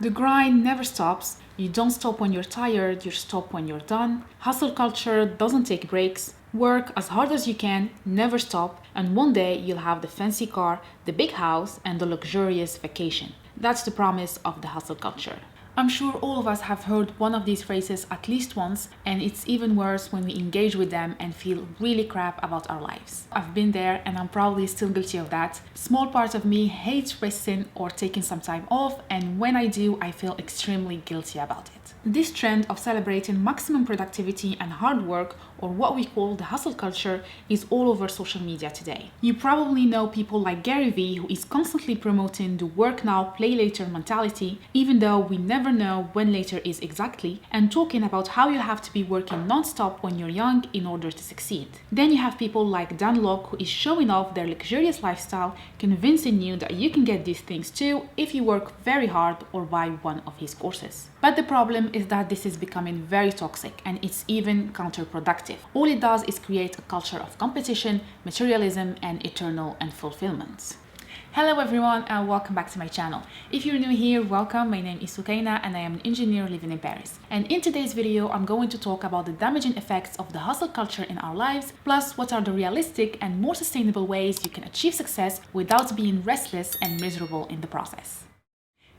The grind never stops. You don't stop when you're tired, you stop when you're done. Hustle culture doesn't take breaks. Work as hard as you can, never stop, and one day you'll have the fancy car, the big house, and the luxurious vacation. That's the promise of the hustle culture. I'm sure all of us have heard one of these phrases at least once, and it's even worse when we engage with them and feel really crap about our lives. I've been there and I'm probably still guilty of that. Small part of me hates resting or taking some time off, and when I do, I feel extremely guilty about it. This trend of celebrating maximum productivity and hard work, or what we call the hustle culture, is all over social media today. You probably know people like Gary Vee, who is constantly promoting the work now, play later mentality, even though we never know when later is exactly, and talking about how you have to be working non-stop when you're young in order to succeed. Then you have people like Dan Lok, who is showing off their luxurious lifestyle, convincing you that you can get these things too if you work very hard or buy one of his courses. But the problem is that this is becoming very toxic and it's even counterproductive. All it does is create a culture of competition, materialism, and eternal unfulfillment. Hello everyone and welcome back to my channel. If you're new here, welcome. My name is Soukaina and I am an engineer living in Paris. And in today's video, I'm going to talk about the damaging effects of the hustle culture in our lives, plus what are the realistic and more sustainable ways you can achieve success without being restless and miserable in the process.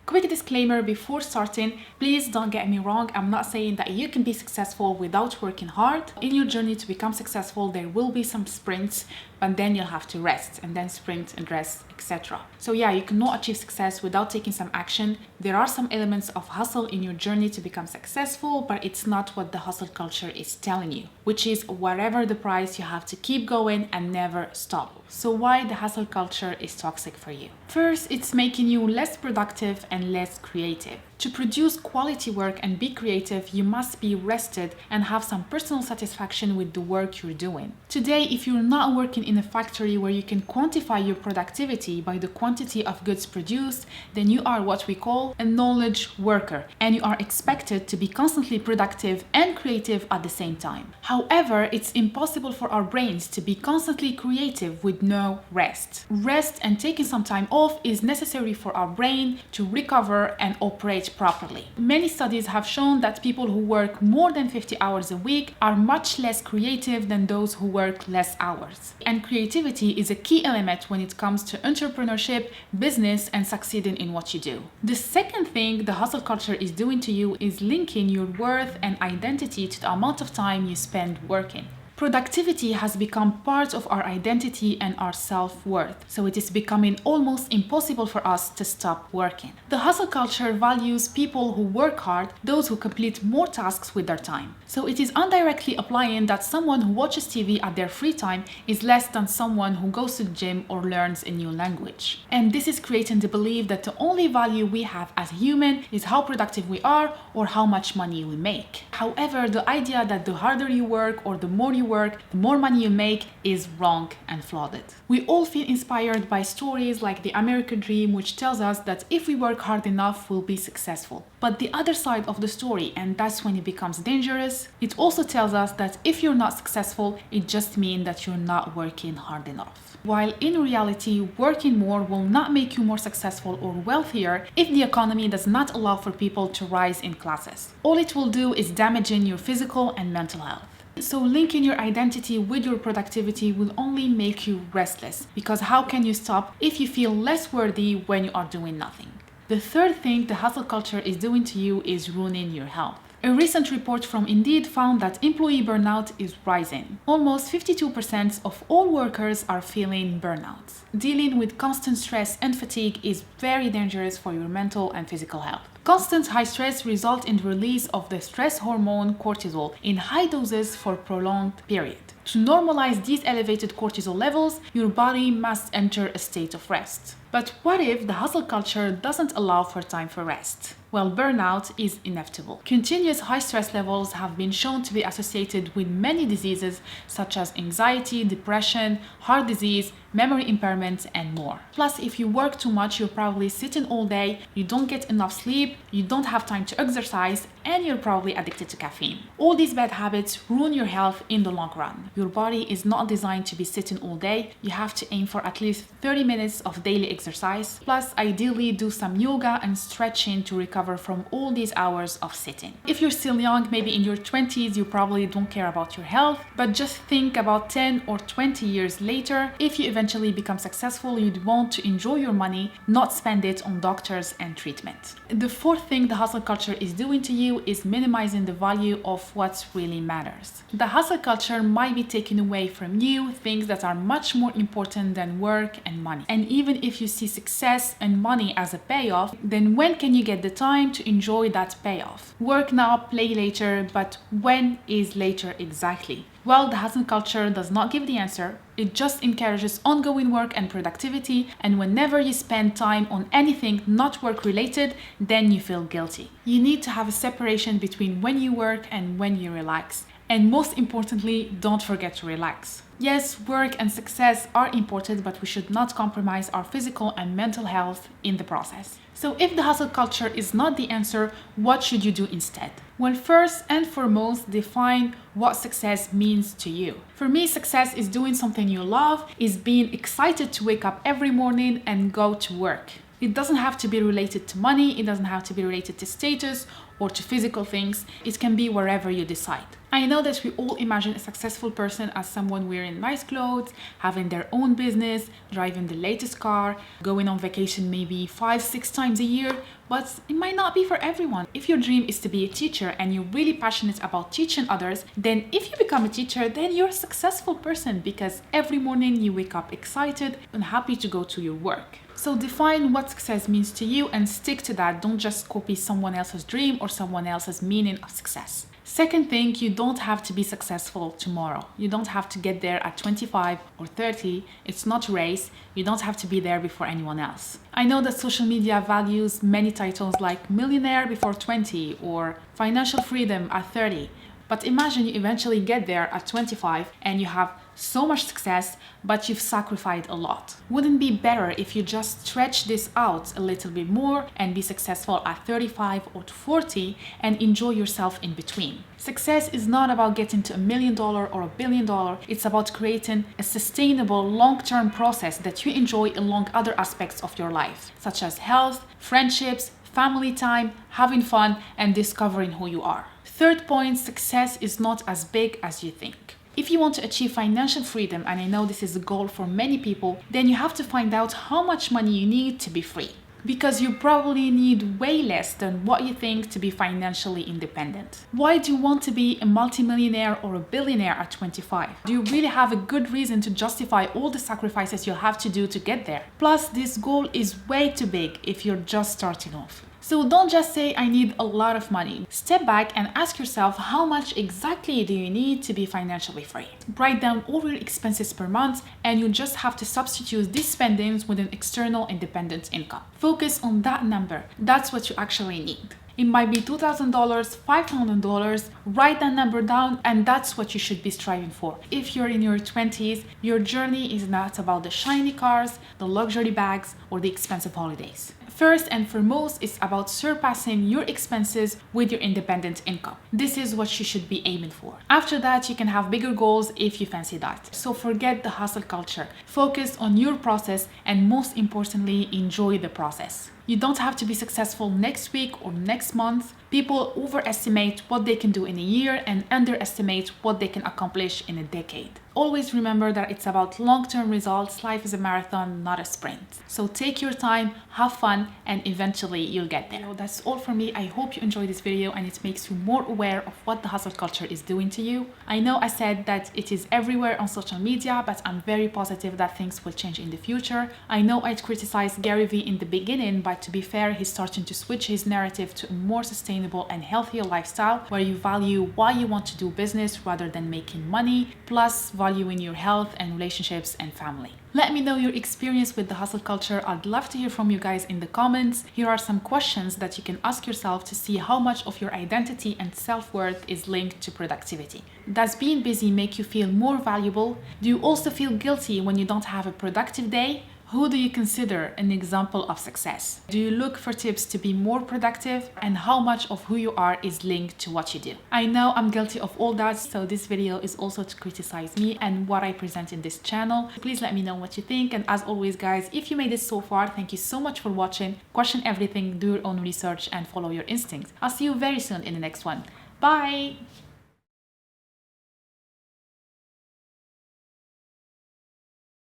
Quick disclaimer before starting, please don't get me wrong, I'm not saying that you can be successful without working hard. In your journey to become successful, there will be some sprints, but then you'll have to rest and then sprint and rest, etc. So yeah, you cannot achieve success without taking some action. There are some elements of hustle in your journey to become successful, but it's not what the hustle culture is telling you, which is whatever the price, you have to keep going and never stop. So why the hustle culture is toxic for you? First, it's making you less productive and less creative. To produce quality work and be creative, you must be rested and have some personal satisfaction with the work you're doing. Today, if you're not working in a factory where you can quantify your productivity by the quantity of goods produced, then you are what we call a knowledge worker, and you are expected to be constantly productive and creative at the same time. However, it's impossible for our brains to be constantly creative with no rest. Rest and taking some time off is necessary for our brain to recover and operate properly. Many studies have shown that people who work more than 50 hours a week are much less creative than those who work less hours. And creativity is a key element when it comes to entrepreneurship, business, and succeeding in what you do. The second thing the hustle culture is doing to you is linking your worth and identity to the amount of time you spend working. Productivity has become part of our identity and our self-worth, so it is becoming almost impossible for us to stop working. The hustle culture values people who work hard, those who complete more tasks with their time. So it is indirectly applying that someone who watches TV at their free time is less than someone who goes to the gym or learns a new language. And this is creating the belief that the only value we have as human is how productive we are or how much money we make. However, the idea that the harder you work or the more you work, the more money you make is wrong and flawed. We all feel inspired by stories like the American Dream, which tells us that if we work hard enough, we'll be successful. But the other side of the story, and that's when it becomes dangerous, it also tells us that if you're not successful, it just means that you're not working hard enough. While in reality, working more will not make you more successful or wealthier if the economy does not allow for people to rise in classes. All it will do is damaging your physical and mental health. So linking your identity with your productivity will only make you restless, because how can you stop if you feel less worthy when you are doing nothing? The third thing the hustle culture is doing to you is ruining your health. A recent report from Indeed found that employee burnout is rising. Almost 52% of all workers are feeling burnout. Dealing with constant stress and fatigue is very dangerous for your mental and physical health. Constant high stress results in the release of the stress hormone cortisol in high doses for a prolonged period. To normalize these elevated cortisol levels, your body must enter a state of rest. But what if the hustle culture doesn't allow for time for rest? Well, burnout is inevitable. Continuous high stress levels have been shown to be associated with many diseases such as anxiety, depression, heart disease, memory impairment, and more. Plus, if you work too much, you're probably sitting all day, you don't get enough sleep, you don't have time to exercise, and you're probably addicted to caffeine. All these bad habits ruin your health in the long run. Your body is not designed to be sitting all day. You have to aim for at least 30 minutes of daily exercise. Plus, ideally do some yoga and stretching to recover recover from all these hours of sitting. If you're still young, maybe in your 20s, you probably don't care about your health, but just think about 10 or 20 years later, if you eventually become successful, you'd want to enjoy your money, not spend it on doctors and treatment. The fourth thing the hustle culture is doing to you is minimizing the value of what really matters. The hustle culture might be taking away from you things that are much more important than work and money. And even if you see success and money as a payoff, then when can you get the time to enjoy that payoff? Work now, play later, but when is later exactly? Well, the hustle culture does not give the answer. It just encourages ongoing work and productivity, and whenever you spend time on anything not work related, then you feel guilty. You need to have a separation between when you work and when you relax. And most importantly, don't forget to relax. Yes, work and success are important, but we should not compromise our physical and mental health in the process. So if the hustle culture is not the answer, what should you do instead? Well, first and foremost, define what success means to you. For me, success is doing something you love, is being excited to wake up every morning and go to work. It doesn't have to be related to money, it doesn't have to be related to status or to physical things. It can be wherever you decide. I know that we all imagine a successful person as someone wearing nice clothes, having their own business, driving the latest car, going on vacation maybe 5-6 times a year, but it might not be for everyone. If your dream is to be a teacher and you're really passionate about teaching others, then if you become a teacher, then you're a successful person because every morning you wake up excited and happy to go to your work. So define what success means to you and stick to that. Don't just copy someone else's dream or someone else's meaning of success. Second thing, you don't have to be successful tomorrow. You don't have to get there at 25 or 30. It's not a race. You don't have to be there before anyone else. I know that social media values many titles like millionaire before 20 or financial freedom at 30. But imagine you eventually get there at 25 and you have so much success, but you've sacrificed a lot. Wouldn't it be better if you just stretch this out a little bit more and be successful at 35 or 40 and enjoy yourself in between? Success is not about getting to $1 million or $1 billion. It's about creating a sustainable long-term process that you enjoy along other aspects of your life, such as health, friendships, family time, having fun, and discovering who you are. Third point, success is not as big as you think. If you want to achieve financial freedom, and I know this is a goal for many people, then you have to find out how much money you need to be free. Because you probably need way less than what you think to be financially independent. Why do you want to be a multimillionaire or a billionaire at 25? Do you really have a good reason to justify all the sacrifices you'll have to do to get there? Plus, this goal is way too big if you're just starting off. So don't just say, I need a lot of money. Step back and ask yourself, how much exactly do you need to be financially free? Write down all your expenses per month and you just have to substitute these spendings with an external independent income. Focus on that number. That's what you actually need. It might be $2,000, $5,000. Write that number down and that's what you should be striving for. If you're in your 20s, your journey is not about the shiny cars, the luxury bags, or the expensive holidays. First and foremost, it's about surpassing your expenses with your independent income. This is what you should be aiming for. After that, you can have bigger goals if you fancy that. So forget the hustle culture. Focus on your process and most importantly, enjoy the process. You don't have to be successful next week or next month. People overestimate what they can do in a year and underestimate what they can accomplish in a decade. Always remember that it's about long-term results. Life is a marathon, not a sprint. So take your time, have fun, and eventually you'll get there. So that's all for me. I hope you enjoyed this video and it makes you more aware of what the hustle culture is doing to you. I know I said that it is everywhere on social media, but I'm very positive that things will change in the future. I know I'd criticized Gary Vee in the beginning, but to be fair, he's starting to switch his narrative to a more sustainable and healthier lifestyle where you value why you want to do business rather than making money, plus valuing your health and relationships and family. Let me know your experience with the hustle culture. I'd love to hear from you guys in the comments. Here are some questions that you can ask yourself to see how much of your identity and self-worth is linked to productivity. Does being busy make you feel more valuable? Do you also feel guilty when you don't have a productive day? Who do you consider an example of success? Do you look for tips to be more productive? And how much of who you are is linked to what you do? I know I'm guilty of all that, so this video is also to criticize me and what I present in this channel. Please let me know what you think, and as always guys, if you made it so far, thank you so much for watching. Question everything, do your own research, and follow your instincts. I'll see you very soon in the next one. Bye!